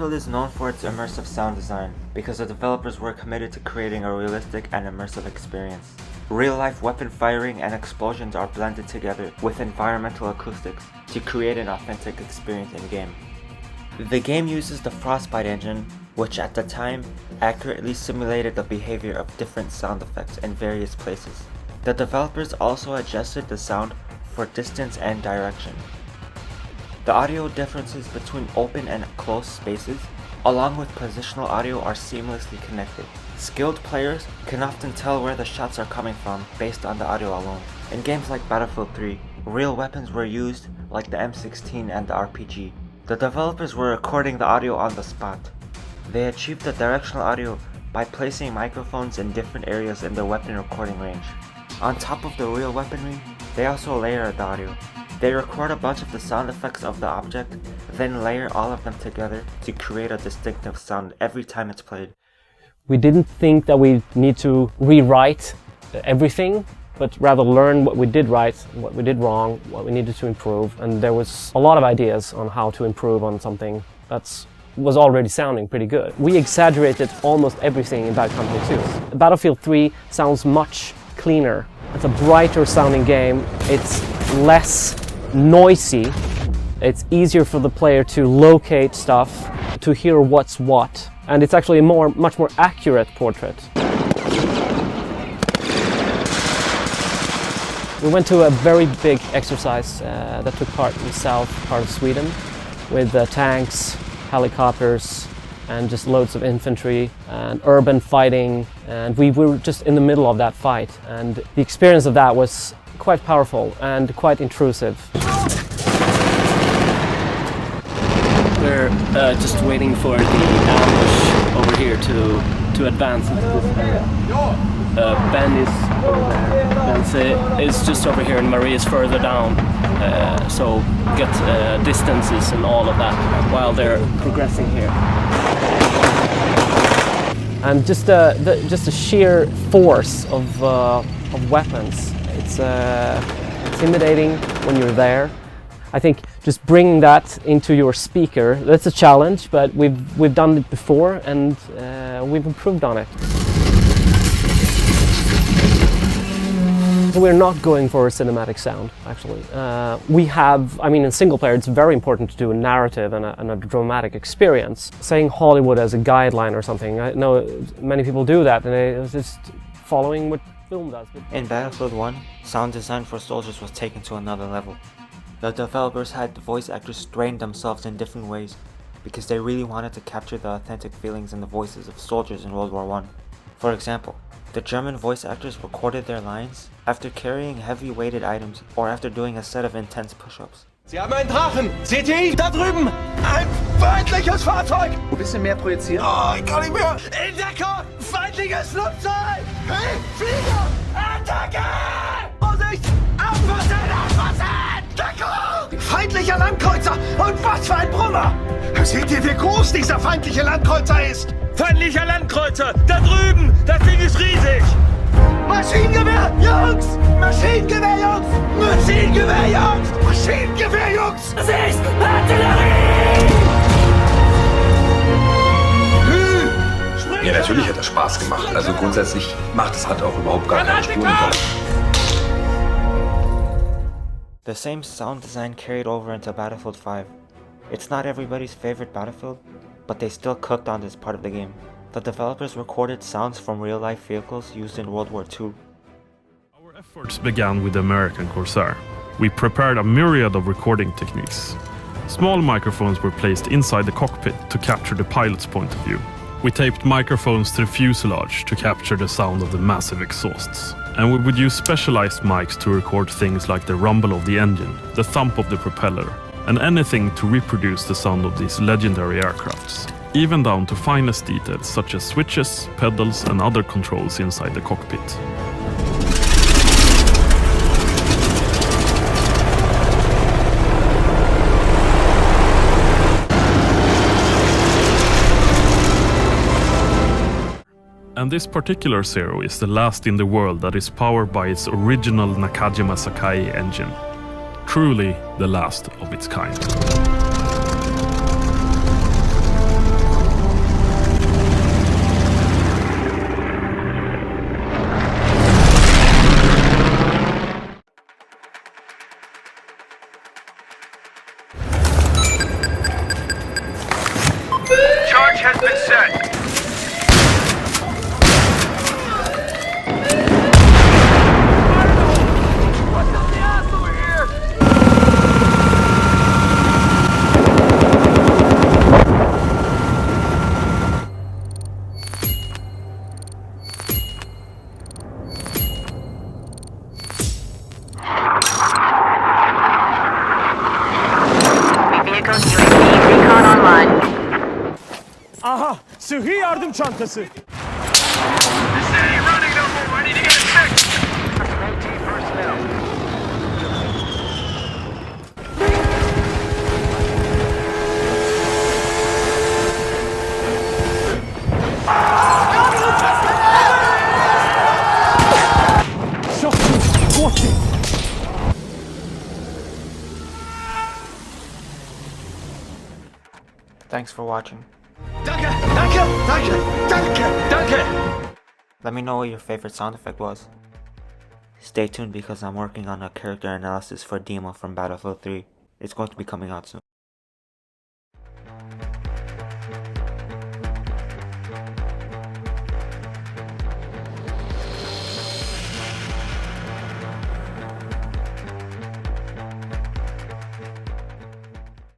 Battlefield is known for its immersive sound design because the developers were committed to creating a realistic and immersive experience. Real-life weapon firing and explosions are blended together with environmental acoustics to create an authentic experience in-game. The game uses the Frostbite engine, which at the time accurately simulated the behavior of different sound effects in various places. The developers also adjusted the sound for distance and direction. The audio differences between open and closed spaces, along with positional audio, are seamlessly connected. Skilled players can often tell where the shots are coming from based on the audio alone. In games like Battlefield 3, real weapons were used like the M16 and the RPG. The developers were recording the audio on the spot. They achieved the directional audio by placing microphones in different areas in the weapon recording range. On top of the real weaponry, they also layer the audio. They record a bunch of the sound effects of the object, then layer all of them together to create a distinctive sound every time it's played. We didn't think that we need to rewrite everything, but rather learn what we did right, what we did wrong, what we needed to improve. And there was a lot of ideas on how to improve on something that was already sounding pretty good. We exaggerated almost everything in Bad Company 2. Battlefield 3 sounds much cleaner. It's a brighter sounding game. It's less noisy. It's easier for the player to locate stuff, to hear what's what. And it's actually a much more accurate portrait. We went to a very big exercise that took part in the south part of Sweden with tanks, helicopters, and just loads of infantry and urban fighting. And we were just in the middle of that fight. And the experience of that was quite powerful and quite intrusive. We're just waiting for the ambush over here to advance into this area. Ben is over there. Ben is just over here, and Marie is further down. So get distances and all of that while they're progressing here. And just the sheer force of weapons. It's intimidating when you're there. I think just bringing that into your speaker, that's a challenge, but we've done it before and we've improved on it. So we're not going for a cinematic sound, actually. In single player, it's very important to do a narrative and a dramatic experience. Saying Hollywood as a guideline or something, I know many people do that, and it's just following what film does. In Battlefield 1, sound design for soldiers was taken to another level. The developers had the voice actors strain themselves in different ways because they really wanted to capture the authentic feelings and the voices of soldiers in World War I. For example, the German voice actors recorded their lines after carrying heavy-weighted items or after doing a set of intense push-ups. Sie haben einen Drachen! Seht ihr ihn? Da drüben! Ein feindliches Fahrzeug! Ein bisschen mehr projizieren. Oh, ich kann nicht mehr! In Deckung! Feindliches Flugzeug! Hey, Flieger! Attacke! Vorsicht! Aufpassen! Aufpassen! Deckung! Feindlicher Landkreuzer! Und was für ein Brummer! Seht ihr, wie groß dieser feindliche Landkreuzer ist? Feindlicher Landkreuzer! Da drüben! Das Ding ist riesig! Maschinengewehr, Jungs! Maschinengewehr, Jungs! Maschinengewehr, Jungs! Maschinengewehr, Jungs! Das ist Artillerie! Ja, natürlich hat das Spaß gemacht. Also grundsätzlich macht es halt auch überhaupt gar keine Spuren. The same sound design carried over into Battlefield 5. It's not everybody's favorite Battlefield, but they still cooked on this part of the game. The developers recorded sounds from real-life vehicles used in World War II. Our efforts began with the American Corsair. We prepared a myriad of recording techniques. Small microphones were placed inside the cockpit to capture the pilot's point of view. We taped microphones to the fuselage to capture the sound of the massive exhausts. And we would use specialized mics to record things like the rumble of the engine, the thump of the propeller, and anything to reproduce the sound of these legendary aircrafts, even down to finest details such as switches, pedals, and other controls inside the cockpit. And this particular Zero is the last in the world that is powered by its original Nakajima Sakai engine. Truly the last of its kind. Sıhhi yardım çantası. Çok iyi. Çok iyi. Thanks for watching. Danke, danke, danke, danke, danke. Let me know what your favorite sound effect was. Stay tuned because I'm working on a character analysis for Dima from Battlefield 3. It's going to be coming out soon.